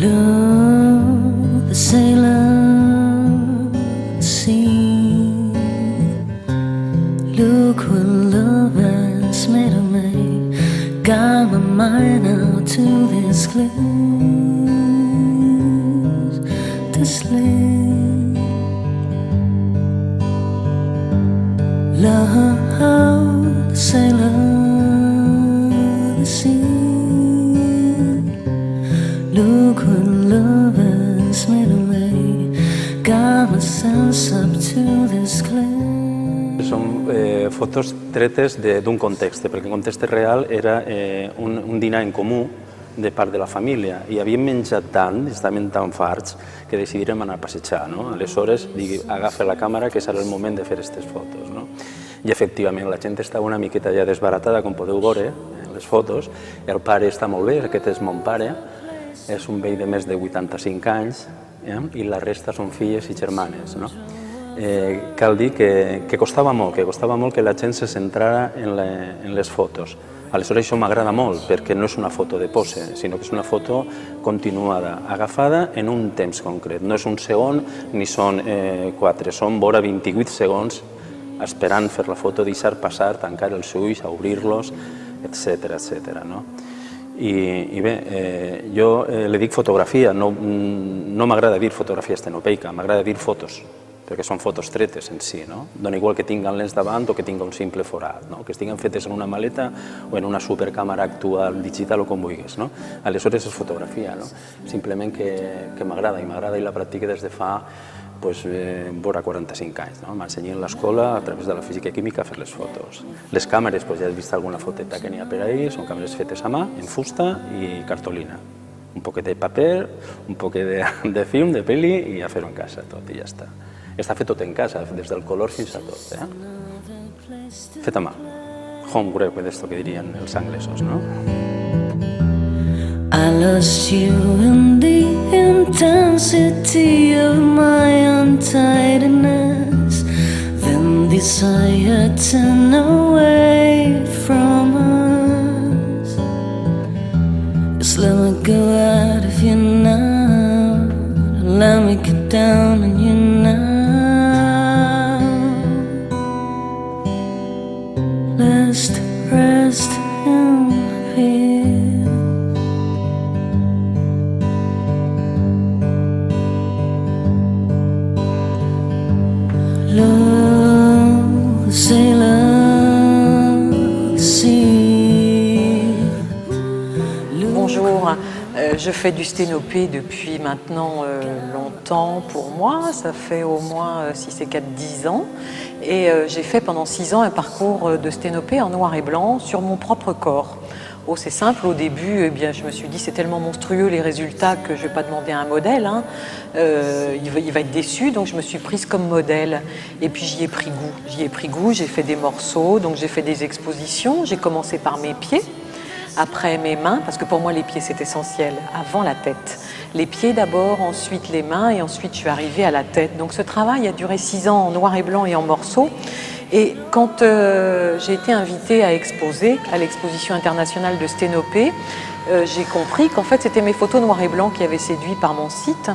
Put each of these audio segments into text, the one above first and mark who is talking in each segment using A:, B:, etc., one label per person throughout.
A: Look, the sailor, the sea. Look what love has made of me. Got my mind out to this place to sleep. Love, the sailor, the sea. Look what love has made of me. Got my sense up to this place.
B: Són fotos tretes d'un context, perquè el context real era un dinar en comú de part de la família i havíem menjat tant, estaven tan farts, que decidirem anar a passejar. Aleshores, agafa la càmera, que serà el moment de fer aquestes fotos. I efectivament la gent estava una miqueta ja desbaratada, com podeu veure en les fotos. El pare està molt bé, aquest és mon pare, és un vell de més de 85 anys i la resta són filles i germanes. Cal dir que costava molt que la gent se centrara en les fotos. Aleshores això m'agrada molt perquè no és una foto de pose, sinó que és una foto continuada, agafada en un temps concret. No és un segon ni són 4, són vora 28 segons esperant fer la foto, deixar passar, tancar els ulls, obrir-los, etc. I bé, jo li dic fotografia, no m'agrada dir fotografia estenopeica, m'agrada dir fotos, perquè són fotos tretes en si. Dona igual que tinguin lents davant o que tinguin un simple forat, que estiguin fetes en una maleta o en una supercàmera actual, digital o com vulguis. Aleshores és fotografia, simplement que m'agrada i la practico des de fa vora 45 anys. M'ensenyen a l'escola a través de la física i química a fer les fotos. Les càmeres, ja has vist alguna foteta que n'hi ha per ahí, són càmeres fetes a mà, en fusta i cartolina. Un poquet de paper, un poquet de film, de peli i a fer-ho en casa tot i ja està. Està fet tot en casa, des del color fins a tot. Fet a mà. Homework, d'esto que dirien els anglesos, no?
A: I lost you in the intensity of my untidiness. Then desire turned away from us. Just let me go out of you now. Let me get down on you now. Let's rest in peace. Love, sailor, sea.
C: Bonjour, je fais du sténopé depuis maintenant longtemps pour moi, ça fait au moins, si c'est 4-10 ans. Et j'ai fait pendant 6 ans un parcours de sténopé en noir et blanc sur mon propre corps. C'est simple, au début, je me suis dit c'est tellement monstrueux les résultats que je ne vais pas demander à un modèle, il va être déçu, donc je me suis prise comme modèle. Et puis j'y ai pris goût, j'ai fait des morceaux, donc j'ai fait des expositions, j'ai commencé par mes pieds, après mes mains, parce que pour moi les pieds c'est essentiel, avant la tête. Les pieds d'abord, ensuite les mains et ensuite je suis arrivée à la tête. Donc ce travail a duré 6 ans en noir et blanc et en morceaux. Et quand j'ai été invitée à exposer à l'exposition internationale de sténopé, j'ai compris qu'en fait c'était mes photos noir et blanc qui avaient séduit par mon site.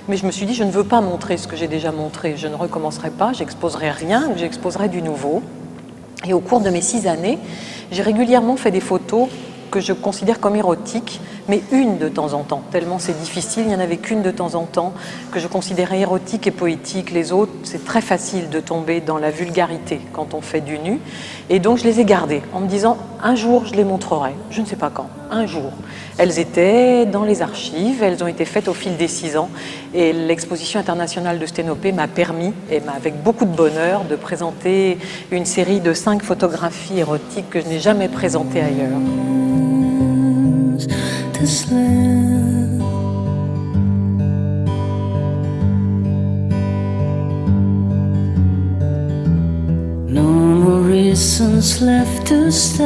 C: Mais je me suis dit je ne veux pas montrer ce que j'ai déjà montré, je ne recommencerai pas, j'exposerai rien ou j'exposerai du nouveau. Et au cours de mes 6 années, j'ai régulièrement fait des photos que je considère comme érotiques, mais une de temps en temps, tellement c'est difficile, il n'y en avait qu'une de temps en temps que je considérais érotique et poétique. Les autres, c'est très facile de tomber dans la vulgarité quand on fait du nu. Et donc je les ai gardées en me disant, un jour je les montrerai, je ne sais pas quand, un jour. Elles étaient dans les archives, elles ont été faites au fil des 6 ans et l'exposition internationale de sténopé m'a permis, et avec beaucoup de bonheur, de présenter une série de 5 photographies érotiques que je n'ai jamais présentées ailleurs.
A: No more reasons left to stay.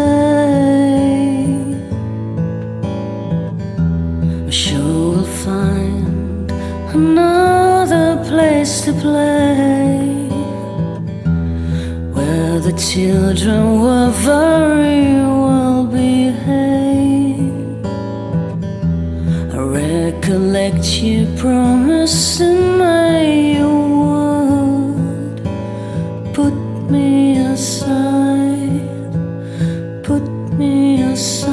A: I'm sure we'll find another place to play, where the children were very well behaved. I reckon collect your promise and you would put me aside, put me aside.